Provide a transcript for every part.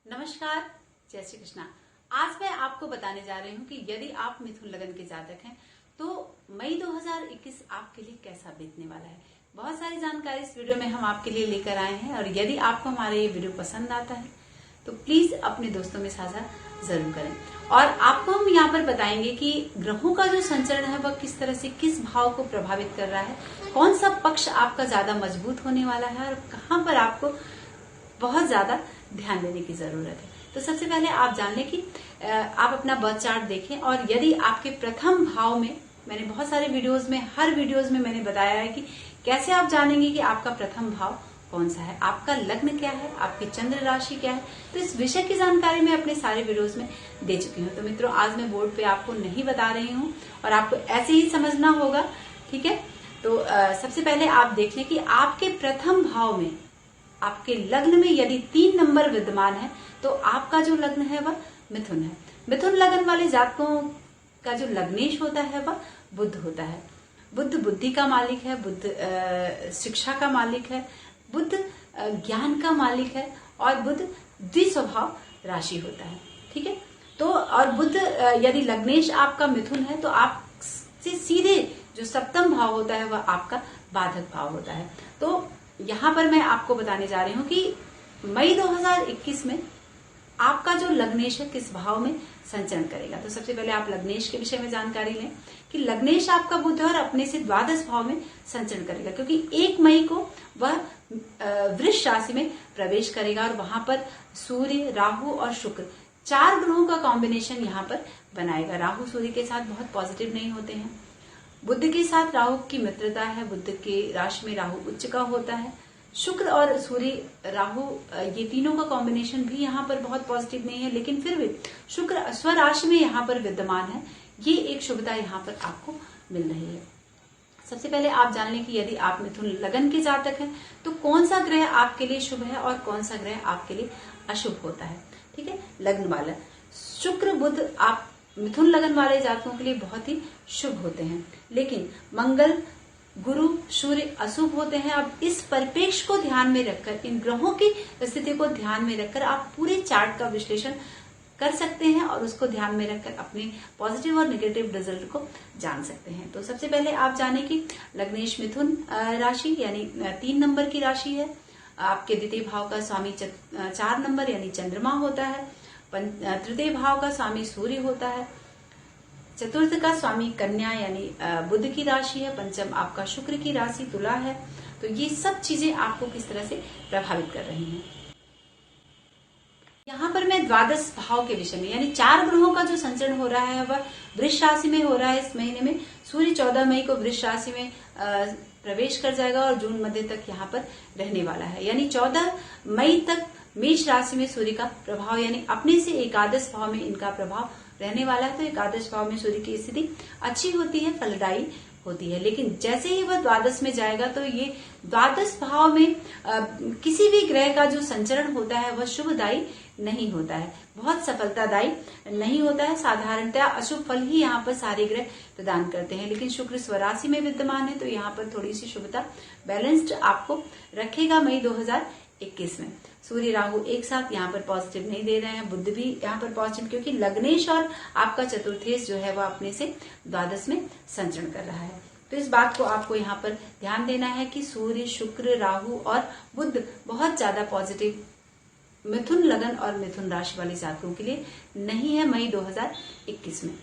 नमस्कार, जय श्री कृष्णा। आज मैं आपको बताने जा रही हूँ कि यदि आप मिथुन लगन के जातक हैं तो मई 2021 आपके लिए कैसा बीतने वाला है। बहुत सारी जानकारी इस वीडियो में हम आपके लिए लेकर आए हैं और यदि आपको हमारा ये वीडियो पसंद आता है तो प्लीज अपने दोस्तों में साझा जरूर करें। और आपको हम यहाँ पर बताएंगे कि ग्रहों का जो संचरण है वह किस तरह से किस भाव को प्रभावित कर रहा है, कौन सा पक्ष आपका ज्यादा मजबूत होने वाला है और कहाँ पर आपको बहुत ज्यादा ध्यान देने की जरूरत है। तो सबसे पहले आप जान लें कि आप अपना बर्थ चार्ट देखें और यदि आपके प्रथम भाव में, मैंने बहुत सारे वीडियोस में, हर वीडियोस में मैंने बताया है कि कैसे आप जानेंगे कि आपका प्रथम भाव कौन सा है, आपका लग्न क्या है, आपकी चंद्र राशि क्या है। तो इस विषय की जानकारी मैं अपने सारे वीडियोस में दे चुकी हूँ। तो मित्रों, आज मैं बोर्ड पे आपको नहीं बता रही हूँ और आपको ऐसे ही समझना होगा, ठीक है। तो सबसे पहले आप देख लें कि आपके प्रथम भाव में, आपके लग्न में यदि 3 नंबर विद्यमान है तो आपका जो लग्न है वह मिथुन है। मिथुन लगन वाले जातकों का जो लग्नेश होता है वह बुध होता है। बुध बुद्धि का मालिक है, बुध शिक्षा का मालिक है, बुध ज्ञान का मालिक है और बुध द्विस्वभाव राशि होता है, ठीक है। तो और बुध यदि लग्नेश आपका मिथुन है तो आपसे सीधे जो सप्तम भाव होता है वह आपका बाधक भाव होता है। तो यहाँ पर मैं आपको बताने जा रही हूँ कि मई 2021 में आपका जो लग्नेश है किस भाव में संचरण करेगा। तो सबसे पहले आप लग्नेश के विषय में जानकारी लें कि लग्नेश आपका बुध और अपने से द्वादश भाव में संचरण करेगा, क्योंकि 1 मई को वह वृष राशि में प्रवेश करेगा और वहां पर सूर्य, राहु और शुक्र 4 ग्रहों का कॉम्बिनेशन यहाँ पर बनाएगा। राहु सूर्य के साथ बहुत पॉजिटिव नहीं होते हैं, बुध के साथ राहु की मित्रता है, बुध के राशि में राहु उच्च का होता है, शुक्र और सूर्य राहु ये तीनों का कॉम्बिनेशन भी यहाँ पर बहुत पॉजिटिव नहीं है, लेकिन फिर भी शुक्र स्वराशि में यहाँ पर विद्यमान है, ये एक शुभता यहाँ पर आपको मिल रही है। सबसे पहले आप जान लें कि यदि आप मिथुन लगन के जातक हैं तो कौन सा ग्रह आपके लिए शुभ है और कौन सा ग्रह आपके लिए अशुभ होता है, ठीक है। लग्न वाला शुक्र बुध आप मिथुन लगन वाले जातकों के लिए बहुत ही शुभ होते हैं, लेकिन मंगल, गुरु, सूर्य अशुभ होते हैं। अब इस परिप्रेक्ष्य को ध्यान में रखकर, इन ग्रहों की स्थिति को ध्यान में रखकर आप पूरे चार्ट का विश्लेषण कर सकते हैं और उसको ध्यान में रखकर अपने पॉजिटिव और नेगेटिव रिजल्ट को जान सकते हैं। तो सबसे पहले आप जाने कि लग्नेश मिथुन राशि यानी 3 नंबर की राशि है। आपके द्वितीय भाव का स्वामी 4 नंबर यानी चंद्रमा होता है, तृतीय भाव का स्वामी सूर्य होता है, चतुर्थ का स्वामी कन्या यानी बुध की राशि है, पंचम आपका शुक्र की राशि तुला है। तो ये सब चीजें आपको किस तरह से प्रभावित कर रही हैं। यहाँ पर मैं द्वादश भाव के विषय में, यानी 4 ग्रहों का जो संचरण हो रहा है वह वृष राशि में हो रहा है। इस महीने में सूर्य 14 मई को वृष राशि में प्रवेश कर जाएगा और जून मध्य तक यहाँ पर रहने वाला है, यानी 14 मई तक मेष राशि में सूर्य का प्रभाव, यानी अपने से एकादश भाव में इनका प्रभाव रहने वाला है। तो एकादश भाव में सूर्य की स्थिति अच्छी होती है, फलदायी होती है, लेकिन जैसे ही वह द्वादश में जाएगा तो ये द्वादश भाव में किसी भी ग्रह का जो संचरण होता है वह शुभदायी नहीं होता है, बहुत सफलतादायी नहीं होता है। साधारणतः अशुभ फल ही यहाँ पर सारे ग्रह प्रदान करते हैं, लेकिन शुक्र स्वराशि में विद्यमान है तो यहाँ पर थोड़ी सी शुभता बैलेंस्ड आपको रखेगा। मई 2021 में सूर्य राहु एक साथ यहाँ पर पॉजिटिव नहीं दे रहे हैं, बुध भी यहाँ पर पॉजिटिव, क्योंकि लग्नेश और आपका चतुर्थेश जो है वह अपने से द्वादश में संचरण कर रहा है। तो इस बात को आपको यहाँ पर ध्यान देना है कि सूर्य, शुक्र, राहु और बुध बहुत ज्यादा पॉजिटिव मिथुन लगन और मिथुन राशि वाले जातकों के लिए नहीं है मई 2021 में।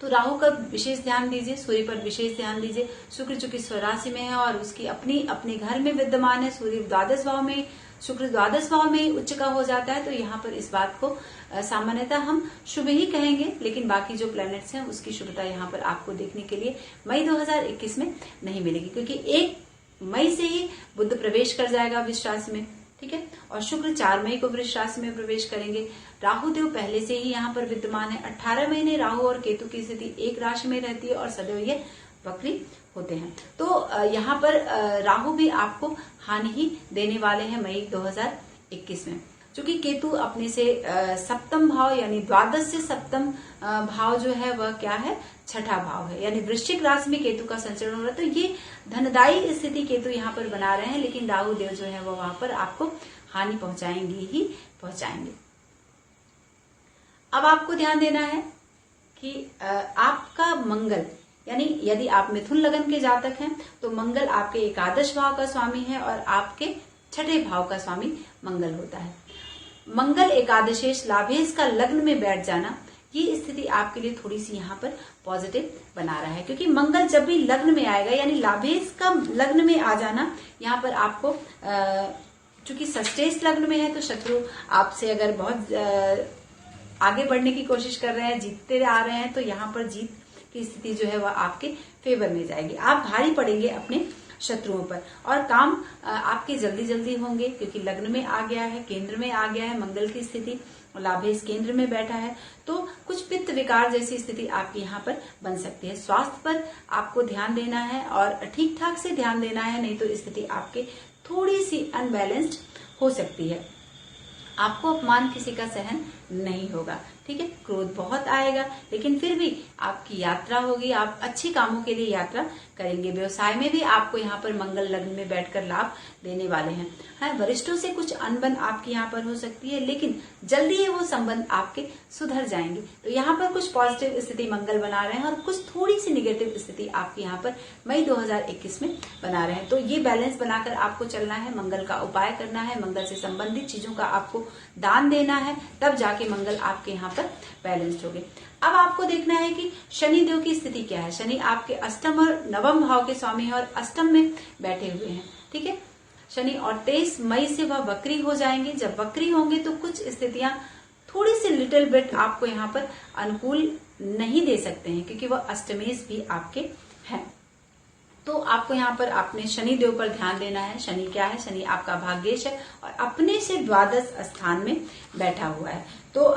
तो राहु का विशेष ध्यान दीजिए, सूर्य पर विशेष ध्यान दीजिए। शुक्र चूंकि स्वराशि में है और उसकी अपने घर में विद्यमान है, सूर्य द्वादश भाव में, शुक्र द्वादश भाव में उच्च का हो जाता है, तो यहाँ पर इस बात को सामान्यतः हम शुभ ही कहेंगे, लेकिन बाकी जो प्लैनेट्स हैं उसकी शुभता यहाँ पर आपको देखने के लिए मई 2021 में नहीं मिलेगी, क्योंकि 1 मई से ही बुध प्रवेश कर जाएगा वृष राशि में, ठीक है, और शुक्र 4 मई को वृष राशि में प्रवेश करेंगे। राहु देव पहले से ही यहाँ पर विद्यमान है। 18 महीने राहु और केतु की स्थिति एक राशि में रहती है और सदैव ये वक्री होते हैं। तो यहाँ पर राहु भी आपको हानि ही देने वाले हैं मई 2021 में, क्योंकि केतु अपने से सप्तम भाव यानी द्वादश से सप्तम भाव जो है वह क्या है, छठा भाव है, यानी वृश्चिक राशि में केतु का संचरण हो रहा है। तो ये धनदायी स्थिति केतु यहाँ पर बना रहे हैं, लेकिन राहु देव जो है वो वहां पर आपको हानि पहुंचाएंगे ही पहुंचाएंगे। अब आपको ध्यान देना है कि आपका मंगल, यानी यदि आप मिथुन लगन के जातक हैं तो मंगल आपके एकादश भाव का स्वामी है और आपके छठे भाव का स्वामी मंगल होता है। मंगल एकादशेश लाभेश का लग्न में बैठ जाना, ये स्थिति आपके लिए थोड़ी सी यहाँ पर पॉजिटिव बना रहा है, क्योंकि मंगल जब भी लग्न में आएगा यानी लाभेश का लग्न में आ जाना, यहाँ पर आपको चूंकि षष्ठेश लग्न में है तो शत्रु आपसे अगर बहुत आगे बढ़ने की कोशिश कर रहे हैं, जीतते आ रहे हैं, तो यहाँ पर जीत की स्थिति जो है वह आपके फेवर में जाएगी। आप भारी पड़ेंगे अपने शत्रुओं पर और काम आपके जल्दी जल्दी होंगे, क्योंकि लग्न में आ गया है, केंद्र में आ गया है मंगल की स्थिति, लाभेश केंद्र में बैठा है, तो कुछ पित्त विकार जैसी स्थिति आपकी यहाँ पर बन सकती है। स्वास्थ्य पर आपको ध्यान देना है और ठीक ठाक से ध्यान देना है, नहीं तो स्थिति आपके थोड़ी सी अनबैलेंस्ड हो सकती है। आपको अपमान किसी का सहन नहीं होगा, ठीक है। क्रोध बहुत आएगा, लेकिन फिर भी आपकी यात्रा होगी, आप अच्छे कामों के लिए यात्रा करेंगे। व्यवसाय में भी आपको यहाँ पर मंगल लग्न में बैठकर लाभ देने वाले हैं। हाँ, वरिष्ठों से कुछ अनबन आपकी यहाँ पर हो सकती है, लेकिन जल्दी ही वो संबंध आपके सुधर जाएंगे। तो यहाँ पर कुछ पॉजिटिव स्थिति मंगल बना रहे हैं और कुछ थोड़ी सी निगेटिव स्थिति आपकी यहाँ पर मई 2021 में बना रहे हैं। तो ये बैलेंस बनाकर आपको चलना है, मंगल का उपाय करना है, मंगल से संबंधित चीजों का आपको दान देना है, तब जाके मंगल आपके यहाँ पर बैलेंस्ड होंगे। अब आपको देखना है कि शनि देव की स्थिति क्या है। शनि आपके अष्टम और नवम भाव के स्वामी है और अष्टम में बैठे हुए हैं, ठीक है शनि, और 23 मई से वह वक्री हो जाएंगे। जब वक्री होंगे तो कुछ स्थितियां थोड़ी सी लिटिल बिट आपको यहाँ पर अनुकूल नहीं दे सकते हैं, क्योंकि वह अष्टमेश भी आपके हैं। तो आपको यहाँ पर अपने शनि देव पर ध्यान देना है। शनि क्या है? शनि आपका भाग्येश है और अपने से द्वादश स्थान में बैठा हुआ है। तो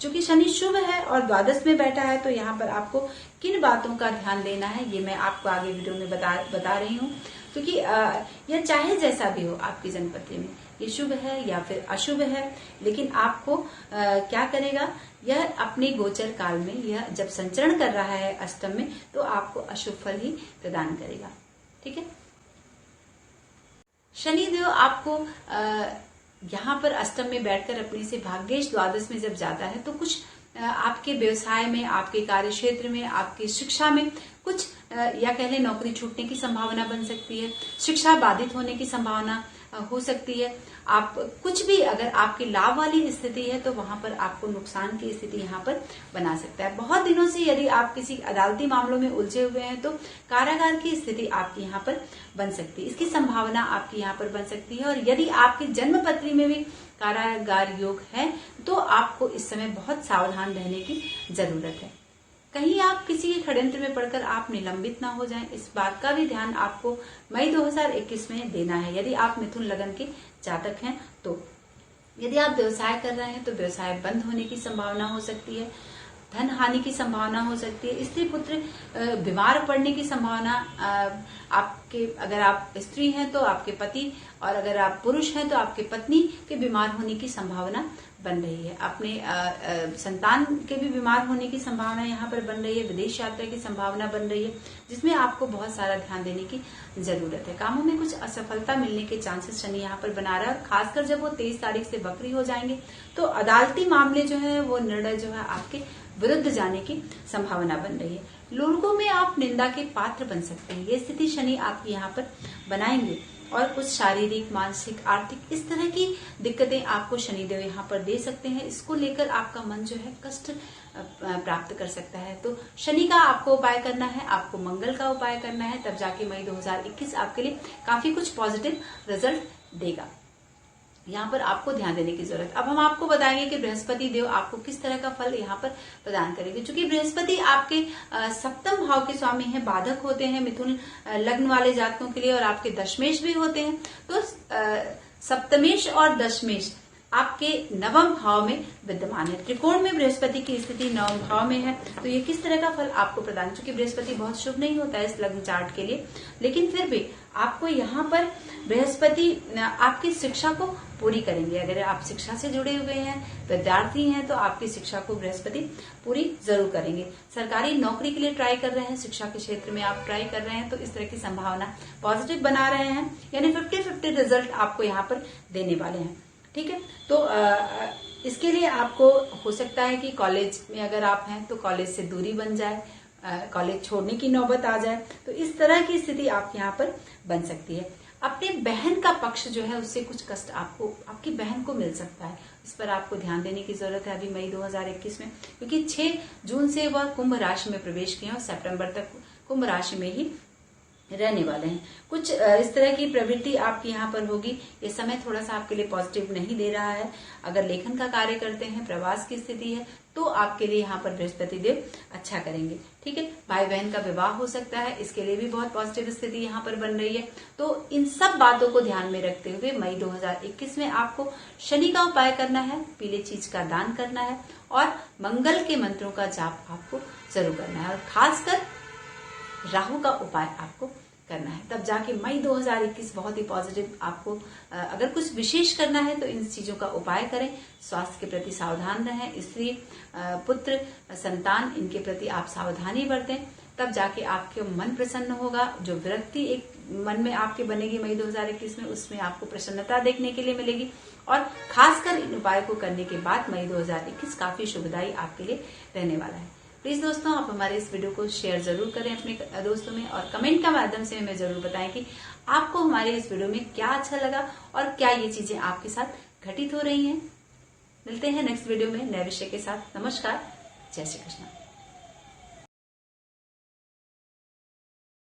चूंकि शनि शुभ है और द्वादश में बैठा है, तो यहाँ पर आपको किन बातों का ध्यान देना है ये मैं आपको आगे वीडियो में बता रही हूँ। क्योंकि यह चाहे जैसा भी हो आपकी जन्मपत्री में, ये शुभ है या फिर अशुभ है, लेकिन आपको क्या करेगा, यह अपने गोचर काल में यह जब संचरण कर रहा है अष्टम में, तो आपको अशुभ फल ही प्रदान करेगा, ठीक है। शनिदेव आपको यहाँ पर अष्टम में बैठकर अपने से भाग्येश द्वादश में जब जाता है, तो कुछ आपके व्यवसाय में, आपके कार्य क्षेत्र में, आपकी शिक्षा में कुछ या कह लें नौकरी छूटने की संभावना बन सकती है, शिक्षा बाधित होने की संभावना हो सकती है। आप कुछ भी अगर आपकी लाभ वाली स्थिति है तो वहां पर आपको नुकसान की स्थिति यहाँ पर बना सकता है। बहुत दिनों से यदि आप किसी अदालती मामलों में उलझे हुए हैं तो कारागार की स्थिति आपकी यहाँ पर बन सकती है, इसकी संभावना आपकी यहाँ पर बन सकती है। और यदि आपकी जन्म पत्री में भी कारागार योग है तो आपको इस समय बहुत सावधान रहने की जरूरत है। कहीं आप किसी के षड्यंत्र में पड़कर आप निलंबित ना हो जाएं, इस बात का भी ध्यान आपको मई 2021 में देना है। यदि आप मिथुन लगन के जातक हैं तो यदि आप व्यवसाय कर रहे हैं तो व्यवसाय बंद होने की संभावना हो सकती है, धन हानि की संभावना हो सकती है, स्त्री पुत्र बीमार पड़ने की संभावना आपके, अगर आप स्त्री हैं तो आपके पति, और अगर आप पुरुष हैं तो आपके पत्नी के बीमार होने की संभावना बन रही है। अपने संतान के भी बीमार होने की संभावना यहाँ पर बन रही है। विदेश यात्रा की संभावना बन रही है, जिसमें आपको बहुत सारा ध्यान देने की जरूरत है। कामों में कुछ असफलता मिलने के चांसेस शनि यहाँ पर बना रहा है, खासकर जब वो 23 तारीख से वक्री हो जाएंगे तो अदालती मामले जो है वो निर्णय जो है आपके विरुद्ध जाने की संभावना बन रही है। लोगों में आप निंदा के पात्र बन सकते हैं, ये स्थिति शनि आपकी यहाँ पर बनाएंगे। और कुछ शारीरिक, मानसिक, आर्थिक इस तरह की दिक्कतें आपको शनिदेव यहाँ पर दे सकते हैं। इसको लेकर आपका मन जो है कष्ट प्राप्त कर सकता है। तो शनि का आपको उपाय करना है, आपको मंगल का उपाय करना है, तब जाके मई 2021 आपके लिए काफी कुछ पॉजिटिव रिजल्ट देगा। यहाँ पर आपको ध्यान देने की जरूरत। अब हम आपको बताएंगे कि बृहस्पति देव आपको किस तरह का फल यहाँ पर प्रदान करेंगे। क्योंकि बृहस्पति आपके सप्तम भाव के स्वामी हैं, बाधक होते हैं मिथुन लग्न वाले जातकों के लिए, और आपके दशमेश भी होते हैं। तो सप्तमेश और दशमेश आपके नवम भाव में विद्यमान है। त्रिकोण में बृहस्पति की स्थिति नवम भाव में है, तो ये किस तरह का फल आपको प्रदान, चूंकि बृहस्पति बहुत शुभ नहीं होता है इस लग्न चार्ट के लिए, लेकिन फिर भी आपको यहाँ पर बृहस्पति आपकी शिक्षा को पूरी करेंगे। अगर आप शिक्षा से जुड़े हुए हैं, विद्यार्थी हैं, तो आपकी शिक्षा को बृहस्पति पूरी जरूर करेंगे। सरकारी नौकरी के लिए ट्राई कर रहे हैं, शिक्षा के क्षेत्र में आप ट्राई कर रहे हैं, तो इस तरह की संभावना पॉजिटिव बना रहे हैं, यानी 50-50 रिजल्ट आपको यहाँ पर देने वाले हैं। ठीक है, तो इसके लिए आपको हो सकता है कि कॉलेज में अगर आप हैं तो कॉलेज से दूरी बन जाए, कॉलेज छोड़ने की नौबत आ जाए, तो इस तरह की स्थिति आप यहाँ पर बन सकती है। अपने बहन का पक्ष जो है उससे कुछ कष्ट आपको आपकी बहन को मिल सकता है, इस पर आपको ध्यान देने की जरूरत है अभी मई 2021 में, क्योंकि 6 जून से वह कुंभ राशि में प्रवेश किए और सितंबर तक कुंभ राशि में ही रहने वाले हैं। कुछ इस तरह की प्रवृत्ति आपकी यहाँ पर होगी। ये समय थोड़ा सा आपके लिए पॉजिटिव नहीं दे रहा है। अगर लेखन का कार्य करते हैं, प्रवास की स्थिति है, तो आपके लिए यहाँ पर बृहस्पति देव अच्छा करेंगे। ठीक है, भाई बहन का विवाह हो सकता है, इसके लिए भी बहुत पॉजिटिव स्थिति यहाँ पर बन रही है। तो इन सब बातों को ध्यान में रखते हुए मई 2021 में आपको शनि का उपाय करना है, पीले चीज का दान करना है और मंगल के मंत्रों का जाप आपको जरूर करना है, और खासकर राहु का उपाय आपको करना है। तब जाके मई 2021 बहुत ही पॉजिटिव आपको, अगर कुछ विशेष करना है तो इन चीजों का उपाय करें। स्वास्थ्य के प्रति सावधान रहें, स्त्री पुत्र संतान इनके प्रति आप सावधानी बरतें, तब जाके आपके मन प्रसन्न होगा। जो विरक्ति एक मन में आपके बनेगी मई 2021 में, उसमें आपको प्रसन्नता देखने के लिए मिलेगी। और खासकर इन उपायों को करने के बाद मई 2021 काफी शुभदायी आपके लिए रहने वाला है। प्लीज दोस्तों, आप हमारे इस वीडियो को शेयर जरूर करें अपने दोस्तों में, और कमेंट के माध्यम से हमें जरूर बताएं कि आपको हमारे इस वीडियो में क्या अच्छा लगा और क्या ये चीजें आपके साथ घटित हो रही हैं। मिलते हैं नेक्स्ट वीडियो में नए विषय के साथ। नमस्कार, जय श्री कृष्ण।